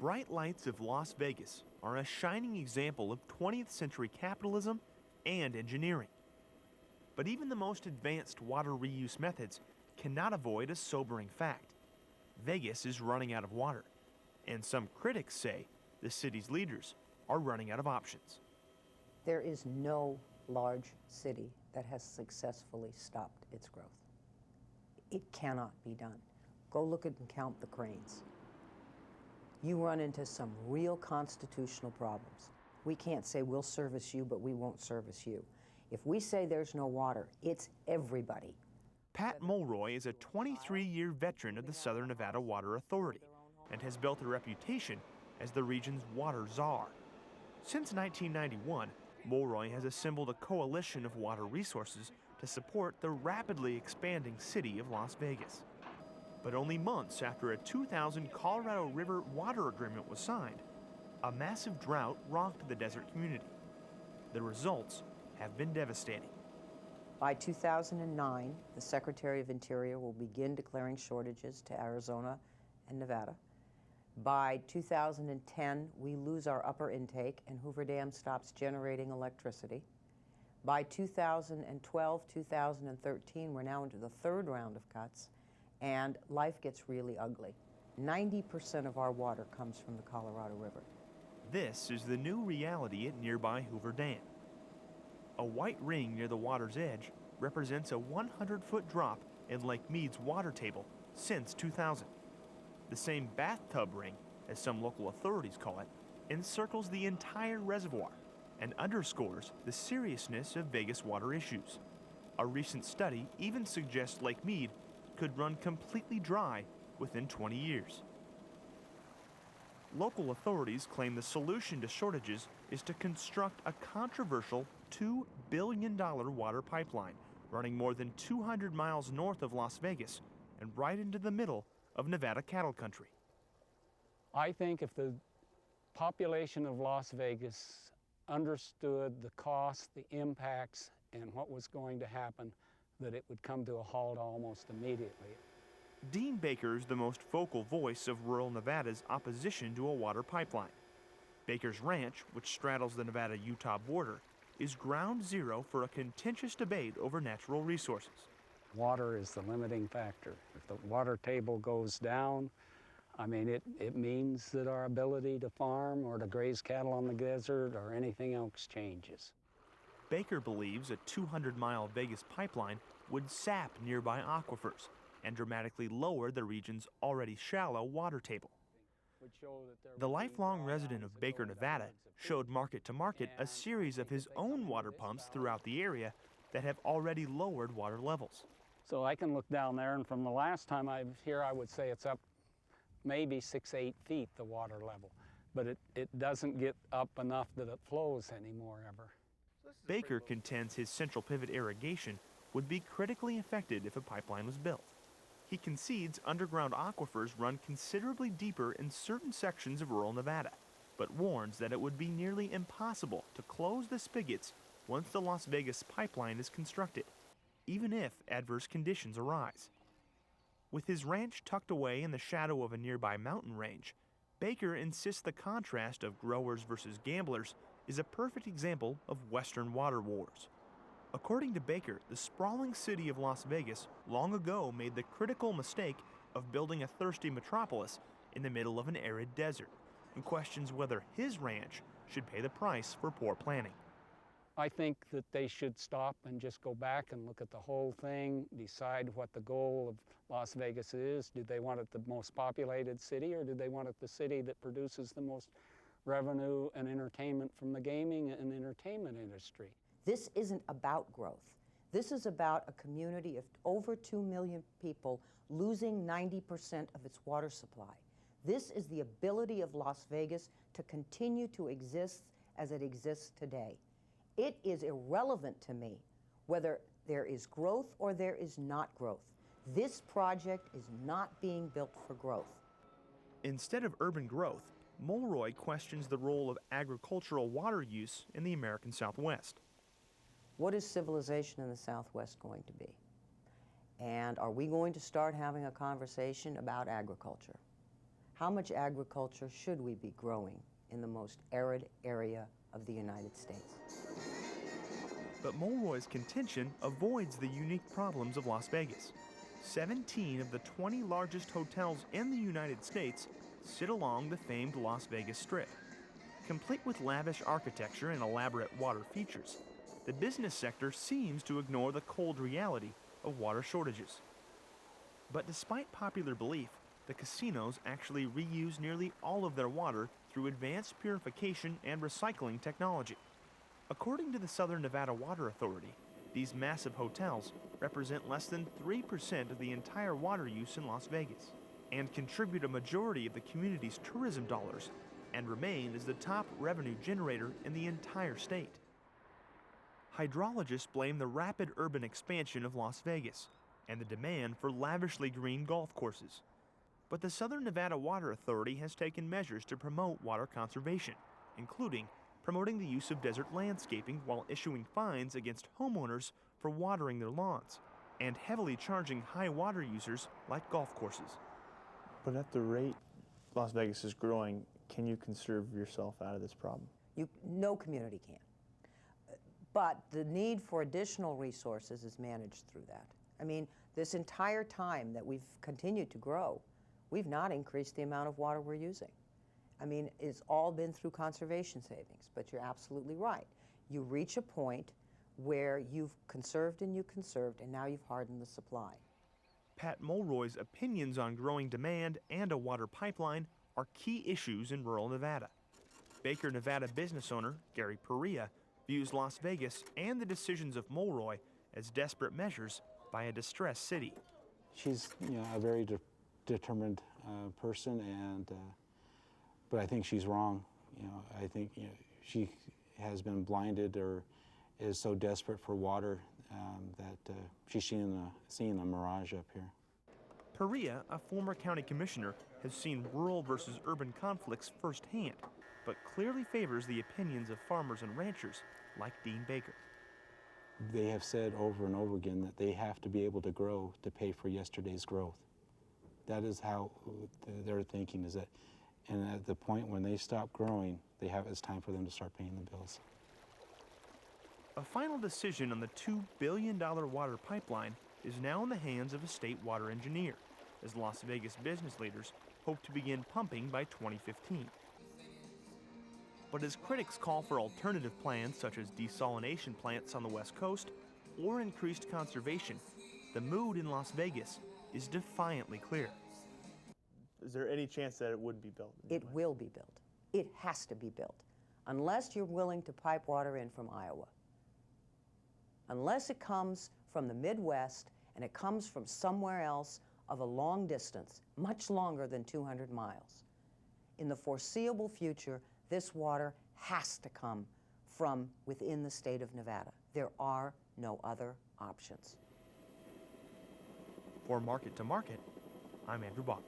bright lights of Las Vegas are a shining example of 20th century capitalism and engineering. But even the most advanced water reuse methods cannot avoid a sobering fact. Vegas is running out of water, and some critics say the city's leaders are running out of options. There is no large city that has successfully stopped its growth. It cannot be done. Go look at and count the cranes. You run into some real constitutional problems. We can't say we'll service you, but we won't service you. If we say there's no water, it's everybody. Pat Mulroy is a 23-year veteran of the Southern Nevada Water Authority and has built a reputation as the region's water czar. Since 1991, Mulroy has assembled a coalition of water resources to support the rapidly expanding city of Las Vegas. But only months after a 2000 Colorado River water agreement was signed, a massive drought rocked the desert community. The results have been devastating. By 2009, the Secretary of Interior will begin declaring shortages to Arizona and Nevada. By 2010, we lose our upper intake and Hoover Dam stops generating electricity. By 2012, 2013, we're now into the third round of cuts, and life gets really ugly. 90% of our water comes from the Colorado River. This is the new reality at nearby Hoover Dam. A white ring near the water's edge represents a 100-foot drop in Lake Mead's water table since 2000. The same bathtub ring, as some local authorities call it, encircles the entire reservoir and underscores the seriousness of Vegas water issues. A recent study even suggests Lake Mead could run completely dry within 20 years. Local authorities claim the solution to shortages is to construct a controversial $2 billion water pipeline running more than 200 miles north of Las Vegas and right into the middle of Nevada cattle country. I think if the population of Las Vegas understood the cost, the impacts, and what was going to happen, that it would come to a halt almost immediately. Dean Baker is the most vocal voice of rural Nevada's opposition to a water pipeline. Baker's ranch, which straddles the Nevada-Utah border, is ground zero for a contentious debate over natural resources. Water is the limiting factor. If the water table goes down, I mean, it means that our ability to farm or to graze cattle on the desert or anything else changes. Baker believes a 200-mile Vegas pipeline would sap nearby aquifers and dramatically lower the region's already shallow water table. The lifelong resident of Baker, Nevada, showed Market to Market a series of his own water pumps throughout the area that have already lowered water levels. So I can look down there, and from the last time I was here, I would say it's up maybe 6-8 feet, the water level. But it doesn't get up enough that it flows anymore ever. Baker contends his central pivot irrigation would be critically affected if a pipeline was built. He concedes underground aquifers run considerably deeper in certain sections of rural Nevada, but warns that it would be nearly impossible to close the spigots once the Las Vegas pipeline is constructed, even if adverse conditions arise. With his ranch tucked away in the shadow of a nearby mountain range, Baker insists the contrast of growers versus gamblers is a perfect example of Western water wars. According to Baker, the sprawling city of Las Vegas long ago made the critical mistake of building a thirsty metropolis in the middle of an arid desert, and questions whether his ranch should pay the price for poor planning. I think that they should stop and just go back and look at the whole thing, decide what the goal of Las Vegas is. Do they want it the most populated city, or do they want it the city that produces the most revenue and entertainment from the gaming and entertainment industry? This isn't about growth. This is about a community of over 2 million people losing 90% of its water supply. This is the ability of Las Vegas to continue to exist as it exists today. It is irrelevant to me whether there is growth or there is not growth. This project is not being built for growth. Instead of urban growth, Mulroy questions the role of agricultural water use in the American Southwest. What is civilization in the Southwest going to be? And are we going to start having a conversation about agriculture? How much agriculture should we be growing in the most arid area of the United States? But Mulroy's contention avoids the unique problems of Las Vegas. 17 of the 20 largest hotels in the United States sit along the famed Las Vegas Strip. Complete with lavish architecture and elaborate water features, the business sector seems to ignore the cold reality of water shortages. But despite popular belief, the casinos actually reuse nearly all of their water through advanced purification and recycling technology. According to the Southern Nevada Water Authority, these massive hotels represent less than 3% of the entire water use in Las Vegas and contribute a majority of the community's tourism dollars and remain as the top revenue generator in the entire state. Hydrologists blame the rapid urban expansion of Las Vegas and the demand for lavishly green golf courses. But the Southern Nevada Water Authority has taken measures to promote water conservation, including promoting the use of desert landscaping while issuing fines against homeowners for watering their lawns, and heavily charging high water users like golf courses. But at the rate Las Vegas is growing, can you conserve yourself out of this problem? No community can. But the need for additional resources is managed through that. I mean, this entire time that we've continued to grow, we've not increased the amount of water we're using. I mean, it's all been through conservation savings, but you're absolutely right. You reach a point where you've conserved, and now you've hardened the supply. Pat Mulroy's opinions on growing demand and a water pipeline are key issues in rural Nevada. Baker, Nevada business owner Gary Perea views Las Vegas and the decisions of Mulroy as desperate measures by a distressed city. She's, a very determined person, but I think she's wrong. I think she has been blinded or is so desperate for water that she's seeing a mirage up here. Perea, a former county commissioner, has seen rural versus urban conflicts firsthand, but clearly favors the opinions of farmers and ranchers like Dean Baker. They have said over and over again that they have to be able to grow to pay for yesterday's growth. That is how their thinking is, that, and at the point when they stop growing, it's time for them to start paying the bills. A final decision on the $2 billion water pipeline is now in the hands of a state water engineer, as Las Vegas business leaders hope to begin pumping by 2015. But as critics call for alternative plans such as desalination plants on the West Coast or increased conservation, the mood in Las Vegas is defiantly clear. Is there any chance that it would be built? It will be built. It has to be built, unless you're willing to pipe water in from Iowa. Unless it comes from the Midwest and it comes from somewhere else of a long distance, much longer than 200 miles. In the foreseeable future, this water has to come from within the state of Nevada. There are no other options. For Market to Market, I'm Andrew Bach.